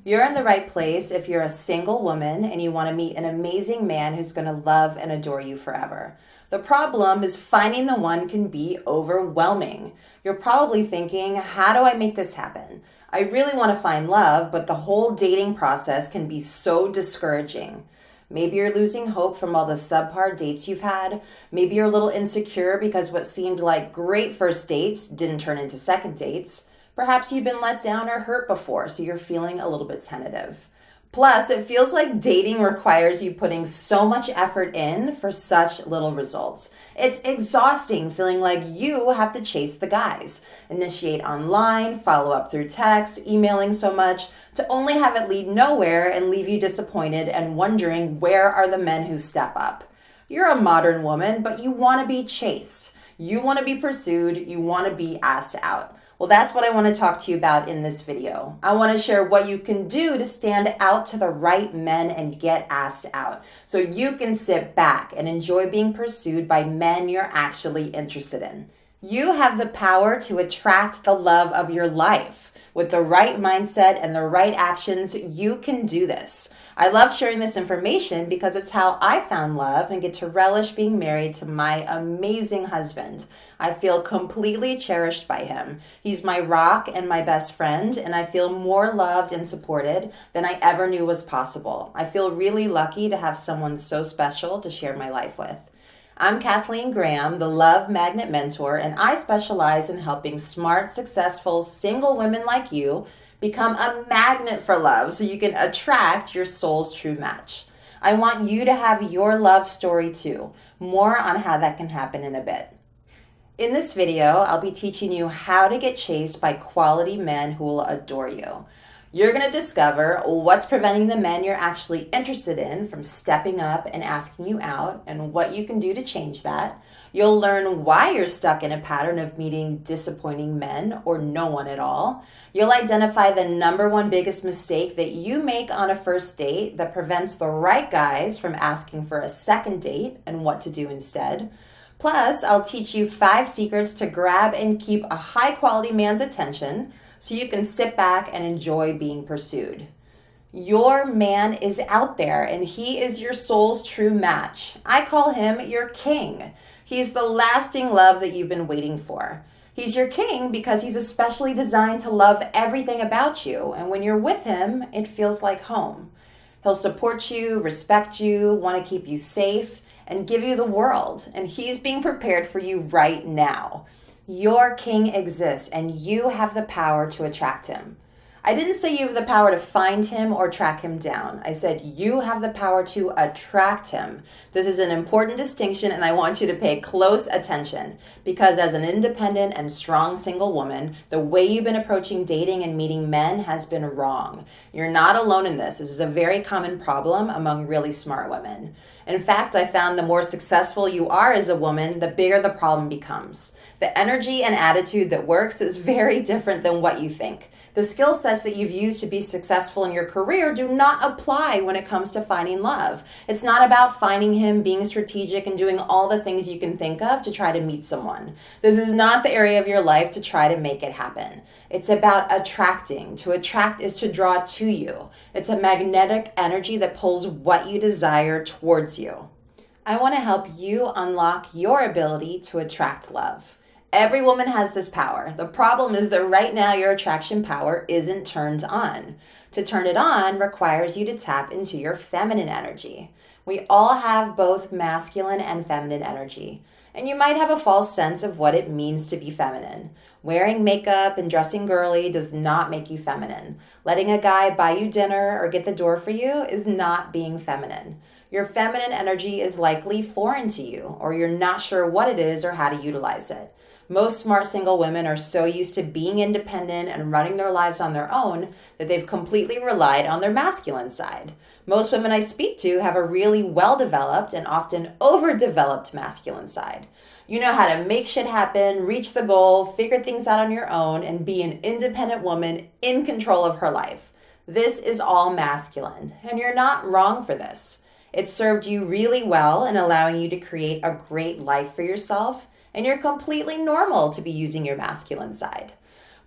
You're in the right place if you're a single woman and you want to meet an amazing man who's going to love and adore you forever. The problem is finding the one can be overwhelming. You're probably thinking, how do I make this happen? I really want to find love, but the whole dating process can be so discouraging. Maybe you're losing hope from all the subpar dates you've had. Maybe you're a little insecure because what seemed like great first dates didn't turn into second dates. Perhaps you've been let down or hurt before, so you're feeling a little bit tentative. Plus, it feels like dating requires you putting so much effort in for such little results. It's exhausting feeling like you have to chase the guys, initiate online, follow up through text, emailing so much, to only have it lead nowhere and leave you disappointed and wondering where are the men who step up. You're a modern woman, but you want to be chased. You want to be pursued. You want to be asked out. Well, that's what I want to talk to you about in this video. I want to share what you can do to stand out to the right men and get asked out, so you can sit back and enjoy being pursued by men you're actually interested in. You have the power to attract the love of your life. With the right mindset and the right actions, you can do this. I love sharing this information because it's how I found love and get to relish being married to my amazing husband. I feel completely cherished by him. He's my rock and my best friend, and I feel more loved and supported than I ever knew was possible. I feel really lucky to have someone so special to share my life with. I'm Kathleen Graham, the Love Magnet Mentor, and I specialize in helping smart, successful, single women like you become a magnet for love so you can attract your soul's true match. I want you to have your love story too. More on how that can happen in a bit. In this video, I'll be teaching you how to get chased by quality men who will adore you. You're going to discover what's preventing the men you're actually interested in from stepping up and asking you out and what you can do to change that. You'll learn why you're stuck in a pattern of meeting disappointing men or no one at all. You'll identify the number one biggest mistake that you make on a first date that prevents the right guys from asking for a second date and what to do instead. Plus, I'll teach you 5 secrets to grab and keep a high-quality man's attention so you can sit back and enjoy being pursued. Your man is out there and he is your soul's true match. I call him your king. He's the lasting love that you've been waiting for. He's your king because he's especially designed to love everything about you, and when you're with him, it feels like home. He'll support you, respect you, want to keep you safe, and give you the world, and he's being prepared for you right now. Your king exists, and you have the power to attract him. I didn't say you have the power to find him or track him down. I said you have the power to attract him. This is an important distinction, and I want you to pay close attention because as an independent and strong single woman, the way you've been approaching dating and meeting men has been wrong. You're not alone in this. This is a very common problem among really smart women. In fact, I found the more successful you are as a woman, the bigger the problem becomes. The energy and attitude that works is very different than what you think. The skill sets that you've used to be successful in your career do not apply when it comes to finding love. It's not about finding him, being strategic, and doing all the things you can think of to try to meet someone. This is not the area of your life to try to make it happen. It's about attracting. To attract is to draw to you. It's a magnetic energy that pulls what you desire towards you. I want to help you unlock your ability to attract love. Every woman has this power. The problem is that right now your attraction power isn't turned on. To turn it on requires you to tap into your feminine energy. We all have both masculine and feminine energy, and you might have a false sense of what it means to be feminine. Wearing makeup and dressing girly does not make you feminine. Letting a guy buy you dinner or get the door for you is not being feminine. Your feminine energy is likely foreign to you, or you're not sure what it is or how to utilize it. Most smart single women are so used to being independent and running their lives on their own that they've completely relied on their masculine side. Most women I speak to have a really well-developed and often overdeveloped masculine side. You know how to make shit happen, reach the goal, figure things out on your own, and be an independent woman in control of her life. This is all masculine, and you're not wrong for this. It served you really well in allowing you to create a great life for yourself, and you're completely normal to be using your masculine side.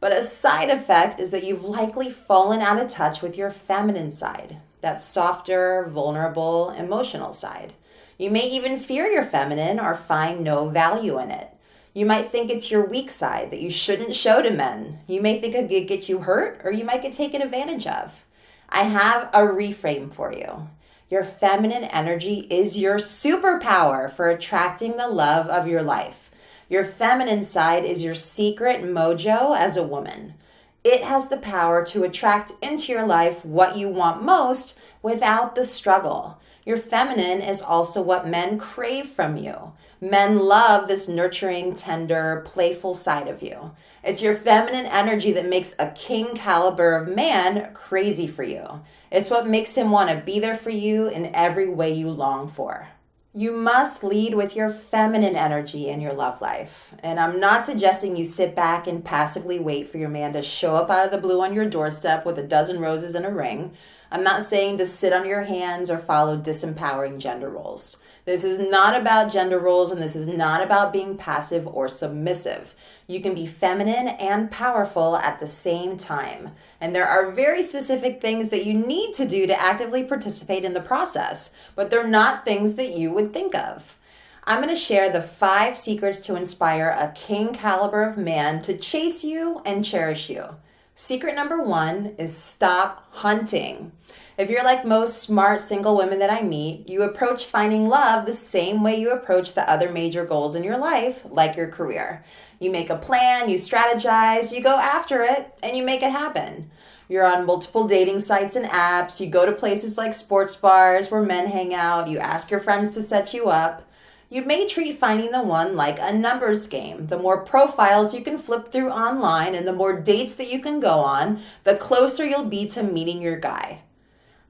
But a side effect is that you've likely fallen out of touch with your feminine side, that softer, vulnerable, emotional side. You may even fear your feminine or find no value in it. You might think it's your weak side that you shouldn't show to men. You may think it could get you hurt, or you might get taken advantage of. I have a reframe for you. Your feminine energy is your superpower for attracting the love of your life. Your feminine side is your secret mojo as a woman. It has the power to attract into your life what you want most without the struggle. Your feminine is also what men crave from you. Men love this nurturing, tender, playful side of you. It's your feminine energy that makes a king caliber of man crazy for you. It's what makes him want to be there for you in every way you long for. You must lead with your feminine energy in your love life. And I'm not suggesting you sit back and passively wait for your man to show up out of the blue on your doorstep with a dozen roses and a ring. I'm not saying to sit on your hands or follow disempowering gender roles. This is not about gender roles, and this is not about being passive or submissive. You can be feminine and powerful at the same time. And there are very specific things that you need to do to actively participate in the process, but they're not things that you would think of. I'm going to share the 5 secrets to inspire a king caliber of man to chase you and cherish you. Secret number 1 is stop hunting. If you're like most smart single women that I meet, you approach finding love the same way you approach the other major goals in your life, like your career. You make a plan, you strategize, you go after it, and you make it happen. You're on multiple dating sites and apps, you go to places like sports bars where men hang out, you ask your friends to set you up. You may treat finding the one like a numbers game. The more profiles you can flip through online and the more dates that you can go on, the closer you'll be to meeting your guy.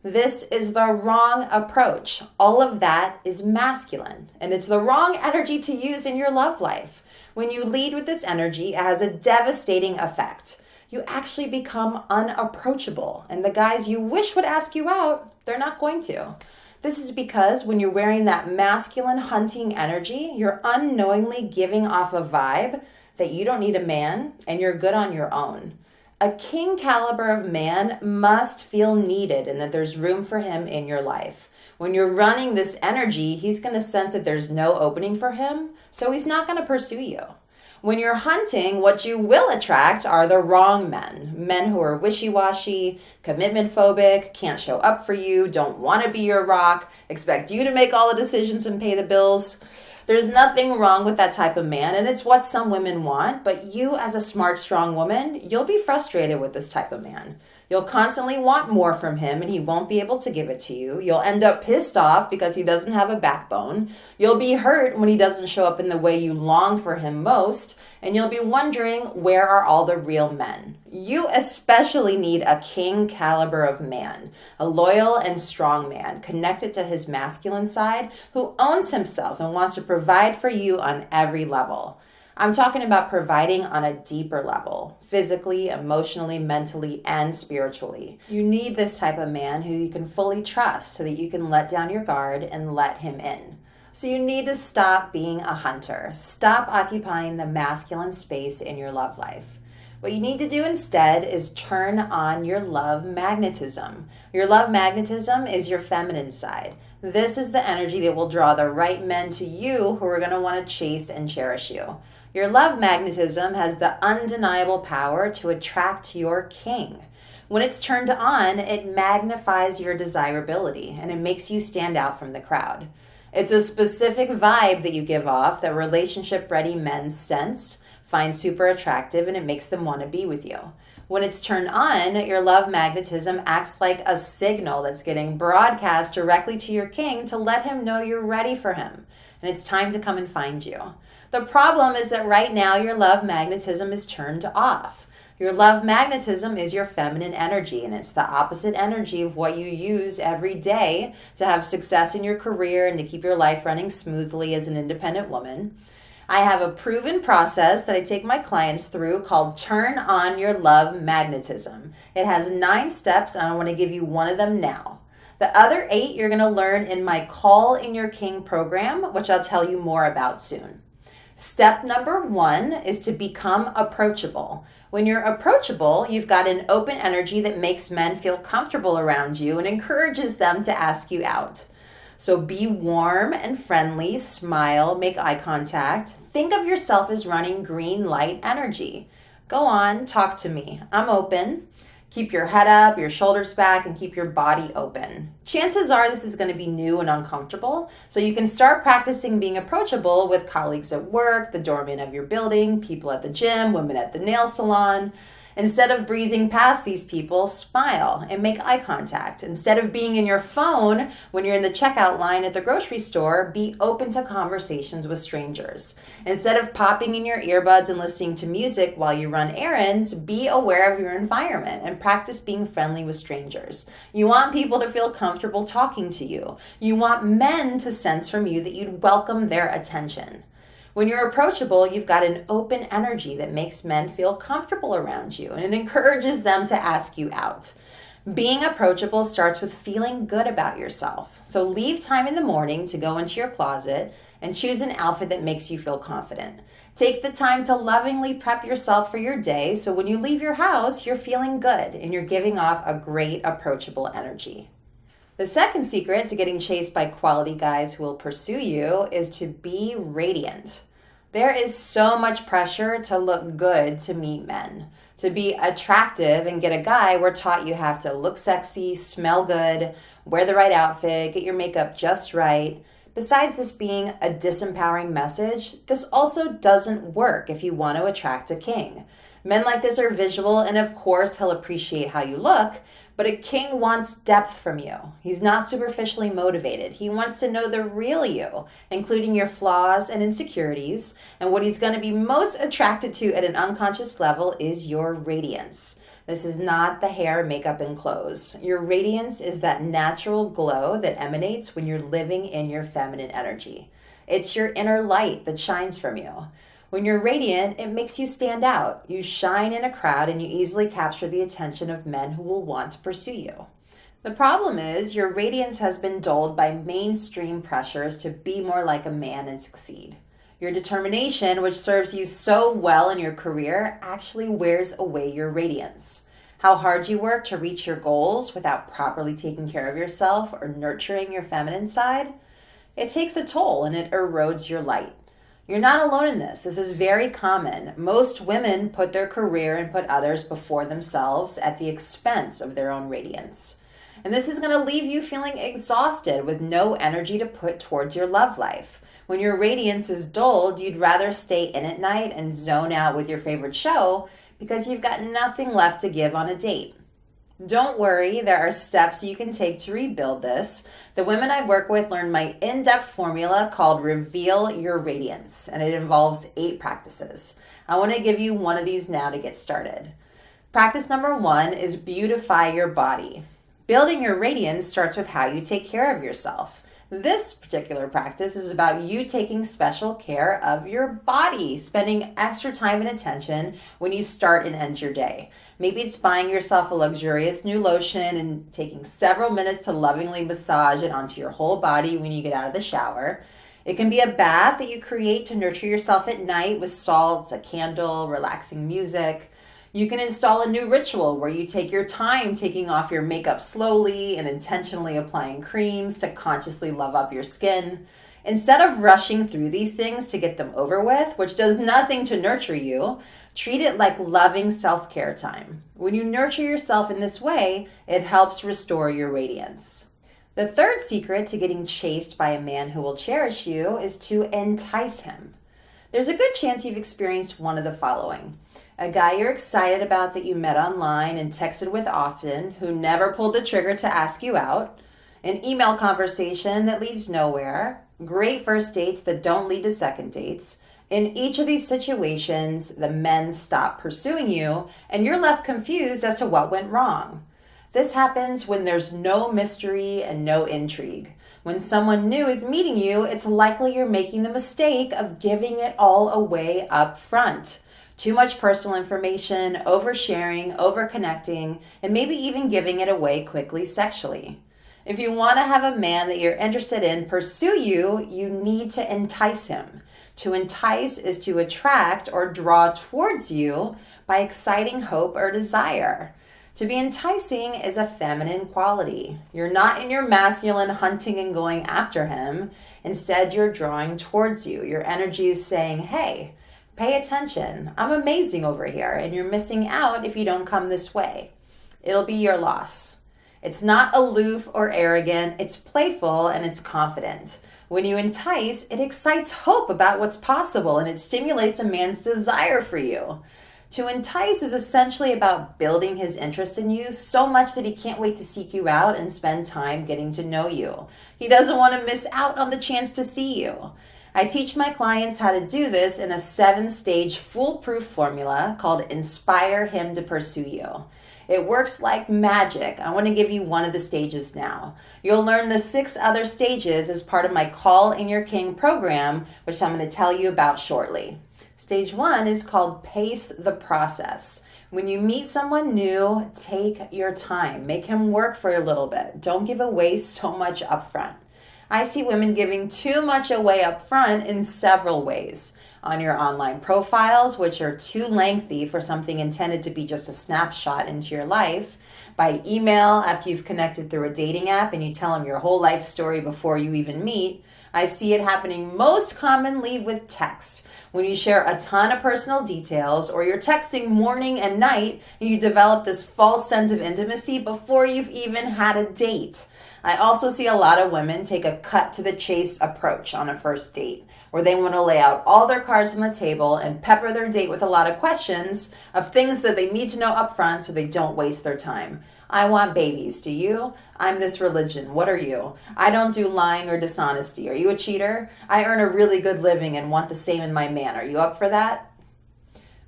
This is the wrong approach. All of that is masculine, and it's the wrong energy to use in your love life. When you lead with this energy, it has a devastating effect. You actually become unapproachable, and the guys you wish would ask you out, they're not going to. This is because when you're wearing that masculine hunting energy, you're unknowingly giving off a vibe that you don't need a man and you're good on your own. A king caliber of man must feel needed and that there's room for him in your life. When you're running this energy, he's going to sense that there's no opening for him, so he's not going to pursue you. When you're hunting, what you will attract are the wrong men. Men who are wishy-washy, commitment phobic, can't show up for you, don't want to be your rock, expect you to make all the decisions and pay the bills. There's nothing wrong with that type of man, and it's what some women want, but you as a smart, strong woman, you'll be frustrated with this type of man. You'll constantly want more from him and he won't be able to give it to you. You'll end up pissed off because he doesn't have a backbone. You'll be hurt when he doesn't show up in the way you long for him most. And you'll be wondering, where are all the real men? You especially need a king caliber of man, a loyal and strong man, connected to his masculine side, who owns himself and wants to provide for you on every level. I'm talking about providing on a deeper level, physically, emotionally, mentally, and spiritually. You need this type of man who you can fully trust so that you can let down your guard and let him in. So you need to stop being a hunter. Stop occupying the masculine space in your love life. What you need to do instead is turn on your love magnetism. Your love magnetism is your feminine side. This is the energy that will draw the right men to you who are going to want to chase and cherish you. Your love magnetism has the undeniable power to attract your king. When it's turned on, it magnifies your desirability and it makes you stand out from the crowd. It's a specific vibe that you give off that relationship-ready men sense, find super attractive, and it makes them want to be with you. When it's turned on, your love magnetism acts like a signal that's getting broadcast directly to your king to let him know you're ready for him, and it's time to come and find you. The problem is that right now your love magnetism is turned off. Your love magnetism is your feminine energy, and it's the opposite energy of what you use every day to have success in your career and to keep your life running smoothly as an independent woman. I have a proven process that I take my clients through called Turn On Your Love Magnetism. It has 9 steps, and I want to give you one of them now. The other 8 you're going to learn in my Call in Your King program, which I'll tell you more about soon. Step number 1 is to become approachable. When you're approachable, you've got an open energy that makes men feel comfortable around you and encourages them to ask you out. So be warm and friendly, smile, make eye contact. Think of yourself as running green light energy. Go on, talk to me. I'm open. Keep your head up, your shoulders back, and keep your body open. Chances are this is going to be new and uncomfortable, so you can start practicing being approachable with colleagues at work, the doorman of your building, people at the gym, women at the nail salon. Instead of breezing past these people, smile and make eye contact. Instead of being in your phone when you're in the checkout line at the grocery store, be open to conversations with strangers. Instead of popping in your earbuds and listening to music while you run errands, be aware of your environment and practice being friendly with strangers. You want people to feel comfortable talking to you. You want men to sense from you that you'd welcome their attention. When you're approachable, you've got an open energy that makes men feel comfortable around you and it encourages them to ask you out. Being approachable starts with feeling good about yourself. So leave time in the morning to go into your closet and choose an outfit that makes you feel confident. Take the time to lovingly prep yourself for your day so when you leave your house, you're feeling good and you're giving off a great approachable energy. The second secret to getting chased by quality guys who will pursue you is to be radiant. There is so much pressure to look good to meet men. To be attractive and get a guy, we're taught you have to look sexy, smell good, wear the right outfit, get your makeup just right. Besides this being a disempowering message, this also doesn't work if you want to attract a king. Men like this are visual, and of course he'll appreciate how you look, but a king wants depth from you. He's not superficially motivated. He wants to know the real you, including your flaws and insecurities, and what he's going to be most attracted to at an unconscious level is your radiance. This is not the hair, makeup, and clothes. Your radiance is that natural glow that emanates when you're living in your feminine energy. It's your inner light that shines from you. When you're radiant, it makes you stand out. You shine in a crowd and you easily capture the attention of men who will want to pursue you. The problem is your radiance has been dulled by mainstream pressures to be more like a man and succeed. Your determination, which serves you so well in your career, actually wears away your radiance. How hard you work to reach your goals without properly taking care of yourself or nurturing your feminine side, it takes a toll and it erodes your light. You're not alone in this. This is very common. Most women put their career and put others before themselves at the expense of their own radiance. And this is going to leave you feeling exhausted with no energy to put towards your love life. When your radiance is dulled, you'd rather stay in at night and zone out with your favorite show because you've got nothing left to give on a date. Don't worry, there are steps you can take to rebuild this. The women I work with learn my in-depth formula called Reveal Your Radiance, and it involves 8 practices. I want to give you one of these now to get started. Practice number 1 is beautify your body. Building your radiance starts with how you take care of yourself. This particular practice is about you taking special care of your body, spending extra time and attention when you start and end your day. Maybe it's buying yourself a luxurious new lotion and taking several minutes to lovingly massage it onto your whole body when you get out of the shower. It can be a bath that you create to nurture yourself at night with salts, a candle, relaxing music. You can install a new ritual where you take your time taking off your makeup slowly and intentionally applying creams to consciously love up your skin. Instead of rushing through these things to get them over with, which does nothing to nurture you, treat it like loving self-care time. When you nurture yourself in this way, it helps restore your radiance. The third secret to getting chased by a man who will cherish you is to entice him. There's a good chance you've experienced one of the following. A guy you're excited about that you met online and texted with often, who never pulled the trigger to ask you out, an email conversation that leads nowhere, great first dates that don't lead to second dates. In each of these situations, the men stop pursuing you and you're left confused as to what went wrong. This happens when there's no mystery and no intrigue. When someone new is meeting you, it's likely you're making the mistake of giving it all away up front. Too much personal information, oversharing, overconnecting, and maybe even giving it away quickly sexually. If you want to have a man that you're interested in pursue you, you need to entice him. To entice is to attract or draw towards you by exciting hope or desire. To be enticing is a feminine quality. You're not in your masculine hunting and going after him. Instead, you're drawing towards you. Your energy is saying, hey, pay attention. I'm amazing over here, and you're missing out if you don't come this way. It'll be your loss. It's not aloof or arrogant. It's playful and it's confident. When you entice, it excites hope about what's possible and it stimulates a man's desire for you. To entice is essentially about building his interest in you so much that he can't wait to seek you out and spend time getting to know you. He doesn't want to miss out on the chance to see you. I teach my clients how to do this in a 7-stage foolproof formula called Inspire Him to Pursue You. It works like magic. I want to give you one of the stages now. You'll learn the 6 other stages as part of my Call in Your King program, which I'm going to tell you about shortly. Stage 1 is called Pace the Process. When you meet someone new, take your time. Make him work for a little bit. Don't give away so much upfront. I see women giving too much away up front in several ways. On your online profiles, which are too lengthy for something intended to be just a snapshot into your life. By email, after you've connected through a dating app and you tell them your whole life story before you even meet. I see it happening most commonly with text. When you share a ton of personal details or you're texting morning and night and you develop this false sense of intimacy before you've even had a date. I also see a lot of women take a cut to the chase approach on a first date, where they want to lay out all their cards on the table and pepper their date with a lot of questions of things that they need to know up front so they don't waste their time. I want babies. Do you? I'm this religion. What are you? I don't do lying or dishonesty. Are you a cheater? I earn a really good living and want the same in my man. Are you up for that?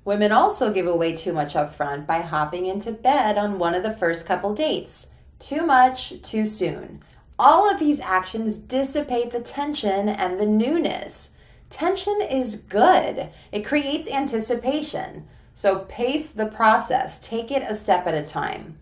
Women also give away too much up front by hopping into bed on one of the first couple dates. Too much, too soon. All of these actions dissipate the tension and the newness. Tension is good. It creates anticipation. So pace the process. Take it a step at a time.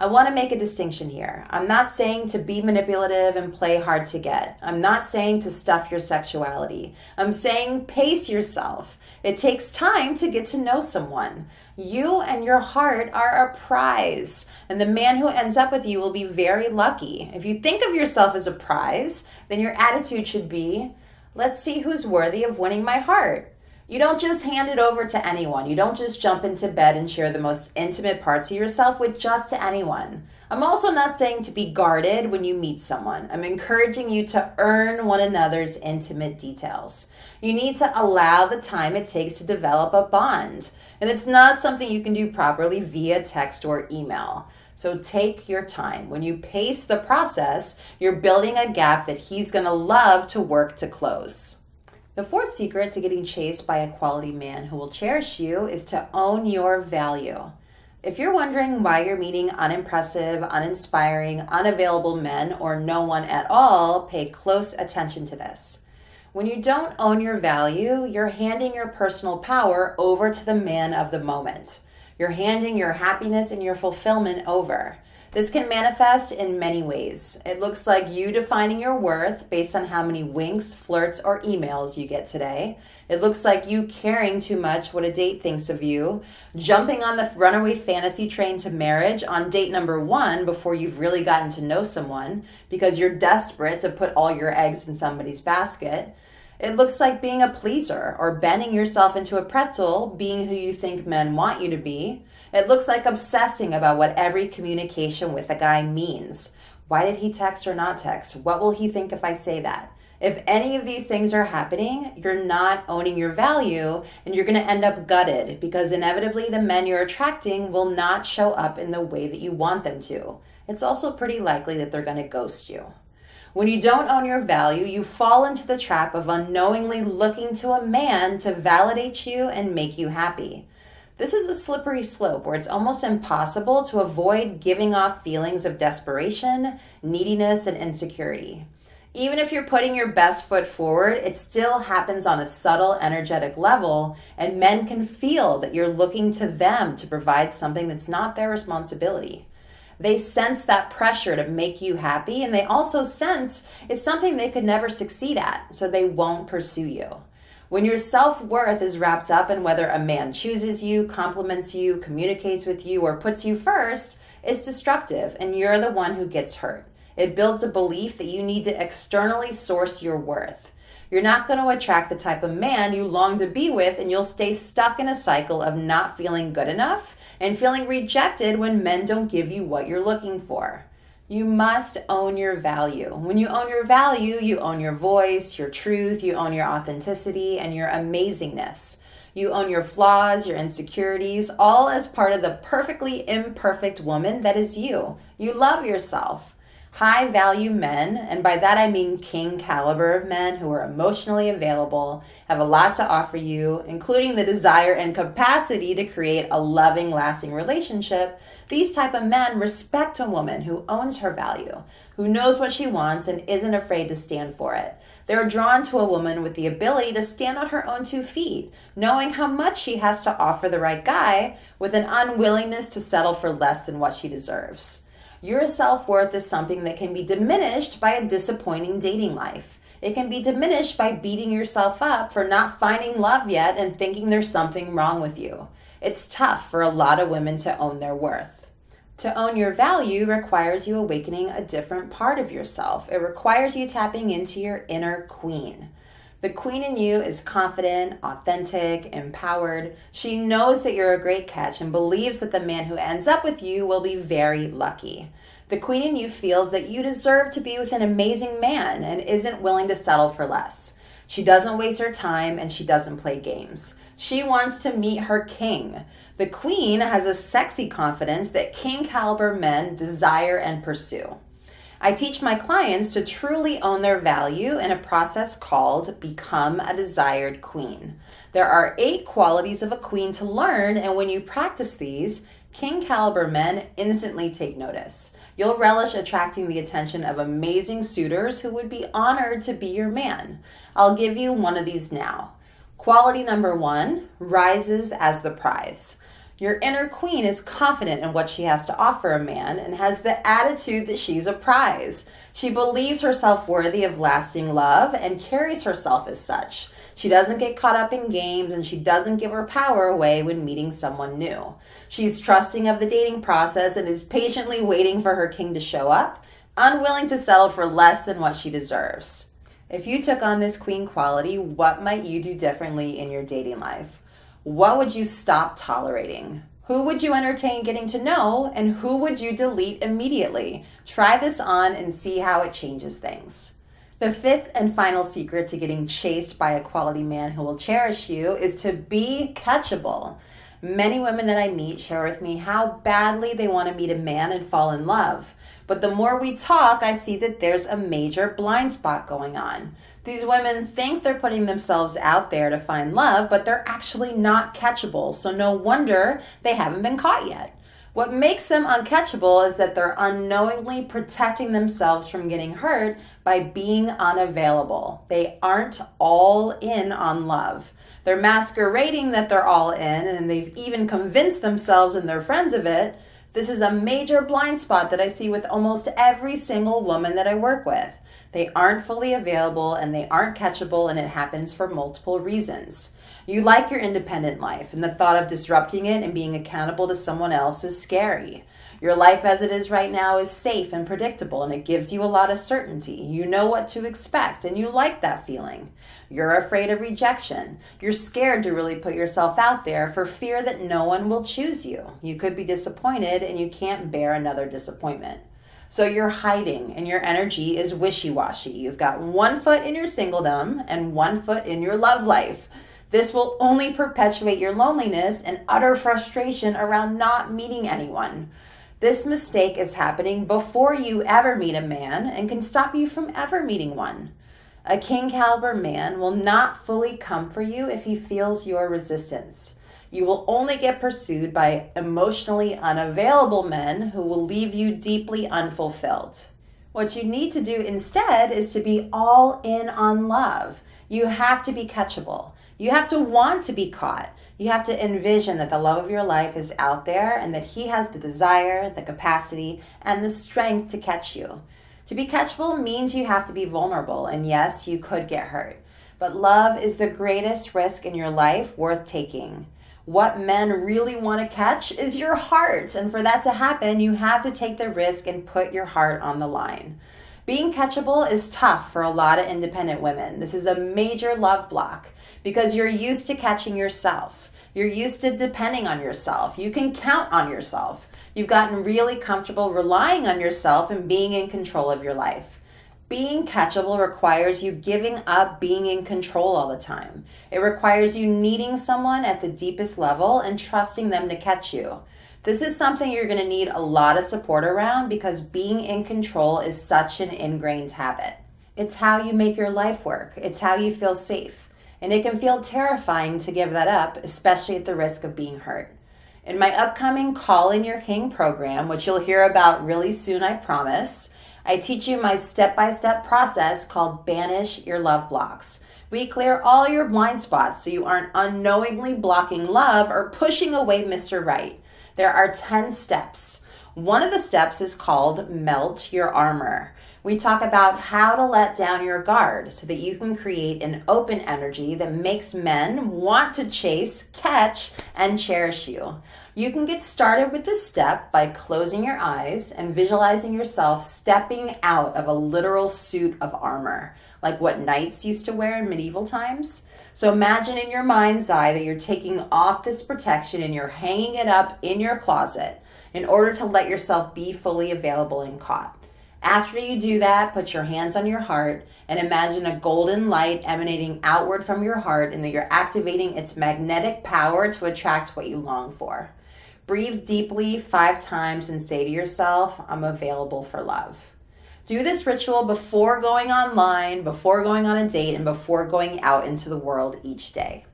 I want to make a distinction here. I'm not saying to be manipulative and play hard to get. I'm not saying to stuff your sexuality. I'm saying pace yourself. It takes time to get to know someone. You and your heart are a prize, and the man who ends up with you will be very lucky. If you think of yourself as a prize, then your attitude should be, let's see who's worthy of winning my heart. You don't just hand it over to anyone. You don't just jump into bed and share the most intimate parts of yourself with just anyone. I'm also not saying to be guarded when you meet someone. I'm encouraging you to earn one another's intimate details. You need to allow the time it takes to develop a bond. And it's not something you can do properly via text or email. So take your time. When you pace the process, you're building a gap that he's going to love to work to close. The 4th secret to getting chased by a quality man who will cherish you is to own your value. If you're wondering why you're meeting unimpressive, uninspiring, unavailable men or no one at all, pay close attention to this. When you don't own your value, you're handing your personal power over to the man of the moment. You're handing your happiness and your fulfillment over. This can manifest in many ways. It looks like you defining your worth based on how many winks, flirts, or emails you get today. It looks like you caring too much what a date thinks of you, jumping on the runaway fantasy train to marriage on date number 1 before you've really gotten to know someone because you're desperate to put all your eggs in somebody's basket. It looks like being a pleaser or bending yourself into a pretzel, being who you think men want you to be. It looks like obsessing about what every communication with a guy means. Why did he text or not text? What will he think if I say that? If any of these things are happening, you're not owning your value and you're going to end up gutted because inevitably the men you're attracting will not show up in the way that you want them to. It's also pretty likely that they're going to ghost you. When you don't own your value, you fall into the trap of unknowingly looking to a man to validate you and make you happy. This is a slippery slope where it's almost impossible to avoid giving off feelings of desperation, neediness, and insecurity. Even if you're putting your best foot forward, it still happens on a subtle, energetic level, and men can feel that you're looking to them to provide something that's not their responsibility. They sense that pressure to make you happy, and they also sense it's something they could never succeed at, so they won't pursue you. When your self-worth is wrapped up in whether a man chooses you, compliments you, communicates with you, or puts you first, it's destructive, and you're the one who gets hurt. It builds a belief that you need to externally source your worth. You're not going to attract the type of man you long to be with, and you'll stay stuck in a cycle of not feeling good enough and feeling rejected when men don't give you what you're looking for. You must own your value. When you own your value, you own your voice, your truth, you own your authenticity, and your amazingness. You own your flaws, your insecurities, all as part of the perfectly imperfect woman that is you. You love yourself. High value men, and by that I mean king caliber of men who are emotionally available, have a lot to offer you, including the desire and capacity to create a loving, lasting relationship. These type of men respect a woman who owns her value, who knows what she wants and isn't afraid to stand for it. They're drawn to a woman with the ability to stand on her own 2 feet, knowing how much she has to offer the right guy, with an unwillingness to settle for less than what she deserves. Your self-worth is something that can be diminished by a disappointing dating life. It can be diminished by beating yourself up for not finding love yet and thinking there's something wrong with you. It's tough for a lot of women to own their worth. To own your value requires you awakening a different part of yourself. It requires you tapping into your inner queen. The queen in you is confident, authentic, empowered. She knows that you're a great catch and believes that the man who ends up with you will be very lucky. The queen in you feels that you deserve to be with an amazing man and isn't willing to settle for less. She doesn't waste her time and she doesn't play games. She wants to meet her king. The queen has a sexy confidence that king caliber men desire and pursue. I teach my clients to truly own their value in a process called Become a Desired Queen. There are 8 qualities of a queen to learn, and when you practice these, king caliber men instantly take notice. You'll relish attracting the attention of amazing suitors who would be honored to be your man. I'll give you one of these now. Quality number 1, rises as the prize. Your inner queen is confident in what she has to offer a man and has the attitude that she's a prize. She believes herself worthy of lasting love and carries herself as such. She doesn't get caught up in games and she doesn't give her power away when meeting someone new. She's trusting of the dating process and is patiently waiting for her king to show up, unwilling to settle for less than what she deserves. If you took on this queen quality, what might you do differently in your dating life? What would you stop tolerating? Who would you entertain getting to know, and who would you delete immediately? Try this on and see how it changes things. The 5th and final secret to getting chased by a quality man who will cherish you is to be catchable. Many women that I meet share with me how badly they want to meet a man and fall in love. But the more we talk, I see that there's a major blind spot going on. These women think they're putting themselves out there to find love, but they're actually not catchable, so no wonder they haven't been caught yet. What makes them uncatchable is that they're unknowingly protecting themselves from getting hurt by being unavailable. They aren't all in on love. They're masquerading that they're all in, and they've even convinced themselves and their friends of it. This is a major blind spot that I see with almost every single woman that I work with. They aren't fully available and they aren't catchable, and it happens for multiple reasons. You like your independent life, and the thought of disrupting it and being accountable to someone else is scary. Your life as it is right now is safe and predictable, and it gives you a lot of certainty. You know what to expect, and you like that feeling. You're afraid of rejection. You're scared to really put yourself out there for fear that no one will choose you. You could be disappointed, and you can't bear another disappointment. So you're hiding, and your energy is wishy-washy. You've got 1 foot in your singledom and 1 foot in your love life. This will only perpetuate your loneliness and utter frustration around not meeting anyone. This mistake is happening before you ever meet a man and can stop you from ever meeting one. A king caliber man will not fully come for you if he feels your resistance. You will only get pursued by emotionally unavailable men who will leave you deeply unfulfilled. What you need to do instead is to be all in on love. You have to be catchable. You have to want to be caught. You have to envision that the love of your life is out there and that he has the desire, the capacity, and the strength to catch you. To be catchable means you have to be vulnerable, and yes, you could get hurt. But love is the greatest risk in your life worth taking. What men really want to catch is your heart. And for that to happen, you have to take the risk and put your heart on the line. Being catchable is tough for a lot of independent women. This is a major love block because you're used to catching yourself. You're used to depending on yourself. You can count on yourself. You've gotten really comfortable relying on yourself and being in control of your life. Being catchable requires you giving up being in control all the time. It requires you needing someone at the deepest level and trusting them to catch you. This is something you're going to need a lot of support around because being in control is such an ingrained habit. It's how you make your life work. It's how you feel safe. And it can feel terrifying to give that up, especially at the risk of being hurt. In my upcoming Call in Your King program, which you'll hear about really soon, I promise, I teach you my step-by-step process called Banish Your Love Blocks. We clear all your blind spots so you aren't unknowingly blocking love or pushing away Mr. Right. There are 10 steps. One of the steps is called Melt Your Armor. We talk about how to let down your guard so that you can create an open energy that makes men want to chase, catch, and cherish you. You can get started with this step by closing your eyes and visualizing yourself stepping out of a literal suit of armor, like what knights used to wear in medieval times. So imagine in your mind's eye that you're taking off this protection and you're hanging it up in your closet in order to let yourself be fully available and caught. After you do that, put your hands on your heart and imagine a golden light emanating outward from your heart and that you're activating its magnetic power to attract what you long for. Breathe deeply 5 times and say to yourself, I'm available for love. Do this ritual before going online, before going on a date, and before going out into the world each day.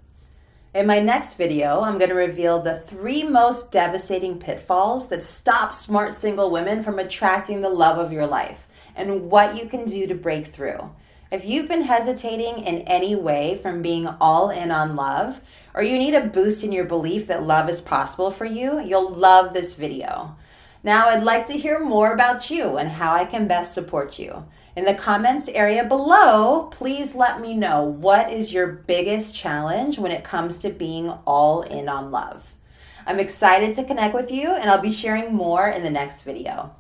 In my next video, I'm going to reveal the 3 most devastating pitfalls that stop smart single women from attracting the love of your life and what you can do to break through. If you've been hesitating in any way from being all in on love, or you need a boost in your belief that love is possible for you, you'll love this video. Now, I'd like to hear more about you and how I can best support you. In the comments area below, please let me know what is your biggest challenge when it comes to being all in on love. I'm excited to connect with you, and I'll be sharing more in the next video.